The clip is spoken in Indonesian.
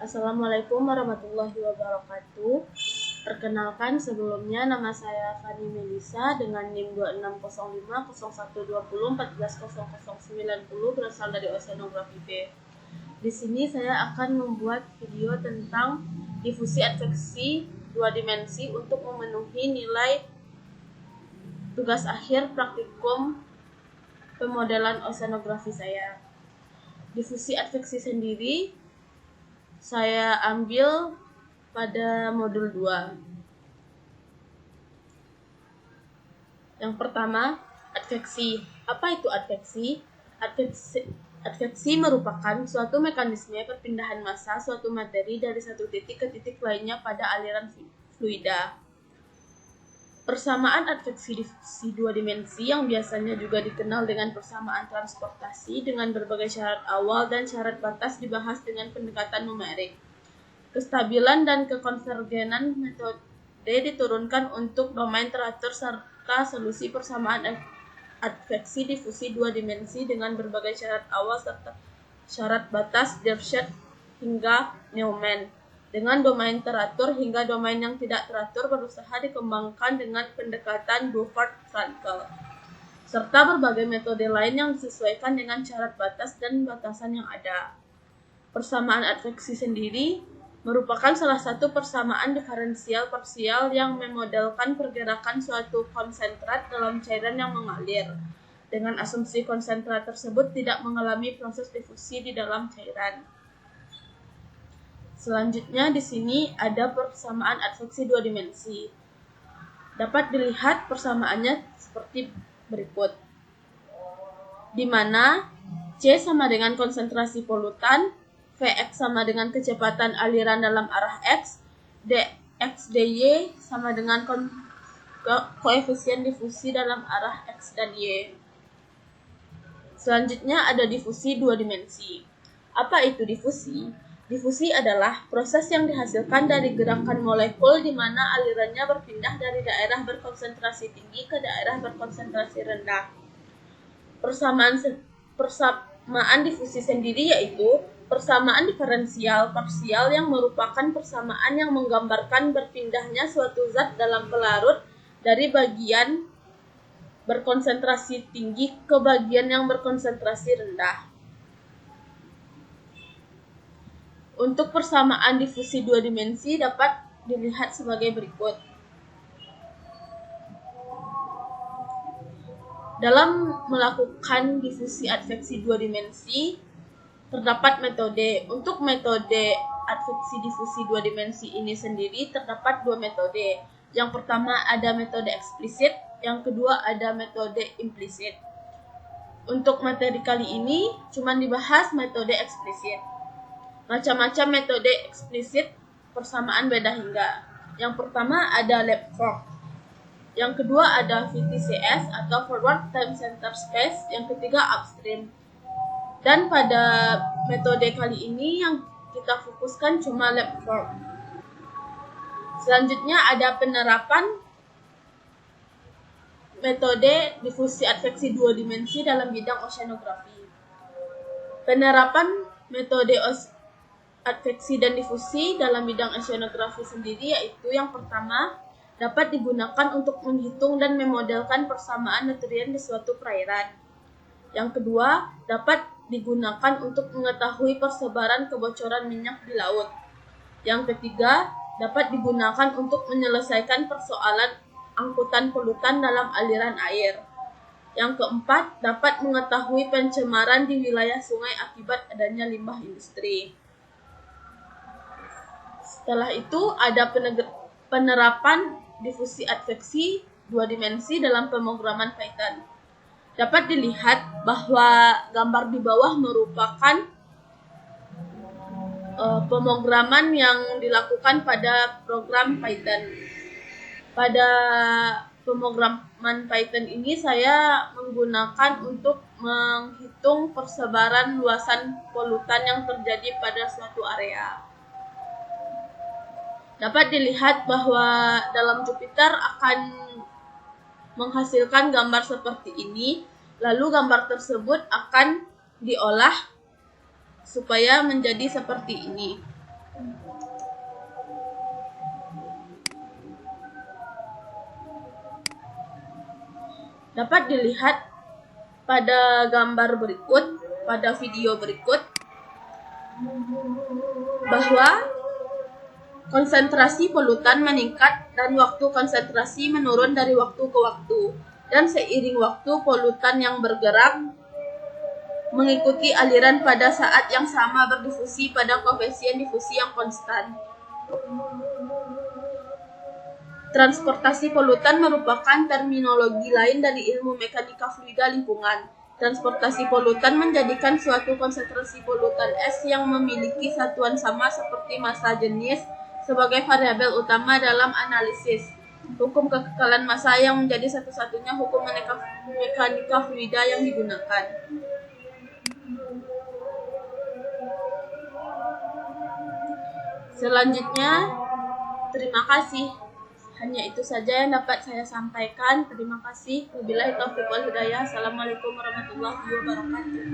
Assalamualaikum warahmatullahi wabarakatuh. Perkenalkan, sebelumnya nama saya Fani Melisa dengan NIM 26050120140090 berasal dari Oceanografi B. Di sini saya akan membuat video tentang difusi adveksi dua dimensi untuk memenuhi nilai tugas akhir praktikum pemodelan oceanografi saya. Difusi adveksi sendiri saya ambil pada modul 2. Yang pertama, adveksi. Apa itu adveksi? Adveksi merupakan suatu mekanisme perpindahan massa suatu materi dari satu titik ke titik lainnya pada aliran fluida. Persamaan adveksi difusi dua dimensi yang biasanya juga dikenal dengan persamaan transportasi dengan berbagai syarat awal dan syarat batas dibahas dengan pendekatan numerik. Kestabilan dan kekonvergenan metode diturunkan untuk domain teratur serta solusi persamaan adveksi difusi dua dimensi dengan berbagai syarat awal serta syarat batas Dirichlet hingga Neumann. Dengan domain teratur hingga domain yang tidak teratur berusaha dikembangkan dengan pendekatan Dufort-Fraenkel, serta berbagai metode lain yang disesuaikan dengan syarat batas dan batasan yang ada. Persamaan adveksi sendiri merupakan salah satu persamaan diferensial parsial yang memodelkan pergerakan suatu konsentrat dalam cairan yang mengalir, dengan asumsi konsentrat tersebut tidak mengalami proses difusi di dalam cairan. Selanjutnya di sini ada persamaan adveksi dua dimensi. Dapat dilihat persamaannya seperti berikut, di mana C sama dengan konsentrasi polutan, Vx sama dengan kecepatan aliran dalam arah X, dx dy sama dengan koefisien difusi dalam arah X dan Y. Selanjutnya ada difusi dua dimensi. Apa itu difusi? Difusi adalah proses yang dihasilkan dari gerakan molekul di mana alirannya berpindah dari daerah berkonsentrasi tinggi ke daerah berkonsentrasi rendah. Persamaan difusi sendiri yaitu persamaan diferensial parsial yang merupakan persamaan yang menggambarkan berpindahnya suatu zat dalam pelarut dari bagian berkonsentrasi tinggi ke bagian yang berkonsentrasi rendah. Untuk persamaan difusi dua dimensi dapat dilihat sebagai berikut. Dalam melakukan difusi adveksi dua dimensi, terdapat metode. Untuk metode adveksi difusi dua dimensi ini sendiri terdapat dua metode. Yang pertama ada metode eksplisit, yang kedua ada metode implisit. Untuk materi kali ini cuma dibahas metode eksplisit. Macam-macam metode eksplisit persamaan beda hingga. Yang pertama ada Lepfork. Yang kedua ada VTCS atau Forward Time Center Space. Yang ketiga Upstream. Dan pada metode kali ini yang kita fokuskan cuma Lepfork. Selanjutnya ada penerapan metode difusi adveksi dua dimensi dalam bidang oceanografi. Penerapan metode adveksi dan difusi dalam bidang oceanografi sendiri yaitu yang pertama, dapat digunakan untuk menghitung dan memodelkan persamaan nutrien di suatu perairan. Yang kedua, dapat digunakan untuk mengetahui persebaran kebocoran minyak di laut. Yang ketiga, dapat digunakan untuk menyelesaikan persoalan angkutan polutan dalam aliran air. Yang keempat, dapat mengetahui pencemaran di wilayah sungai akibat adanya limbah industri. Setelah itu ada penerapan difusi adveksi dua dimensi dalam pemrograman Python. Dapat dilihat bahwa gambar di bawah merupakan pemrograman yang dilakukan pada program Python. Pada pemrograman Python ini saya menggunakan untuk menghitung persebaran luasan polutan yang terjadi pada suatu area. Dapat dilihat bahwa dalam Jupiter akan menghasilkan gambar seperti ini, lalu gambar tersebut akan diolah supaya menjadi seperti ini. Dapat dilihat pada gambar berikut, pada video berikut, bahwa konsentrasi polutan meningkat dan waktu konsentrasi menurun dari waktu ke waktu. Dan seiring waktu, polutan yang bergerak mengikuti aliran pada saat yang sama berdifusi pada koefisien difusi yang konstan. Transportasi polutan merupakan terminologi lain dari ilmu mekanika fluida lingkungan. Transportasi polutan menjadikan suatu konsentrasi polutan S yang memiliki satuan sama seperti massa jenis sebagai variabel utama dalam analisis. Hukum kekekalan massa yang menjadi satu-satunya hukum mekanika fluida yang digunakan. Selanjutnya, terima kasih. Hanya itu saja yang dapat saya sampaikan. Terima kasih. Wabillahi taufiq wal hidayah. Assalamualaikum warahmatullahi wabarakatuh.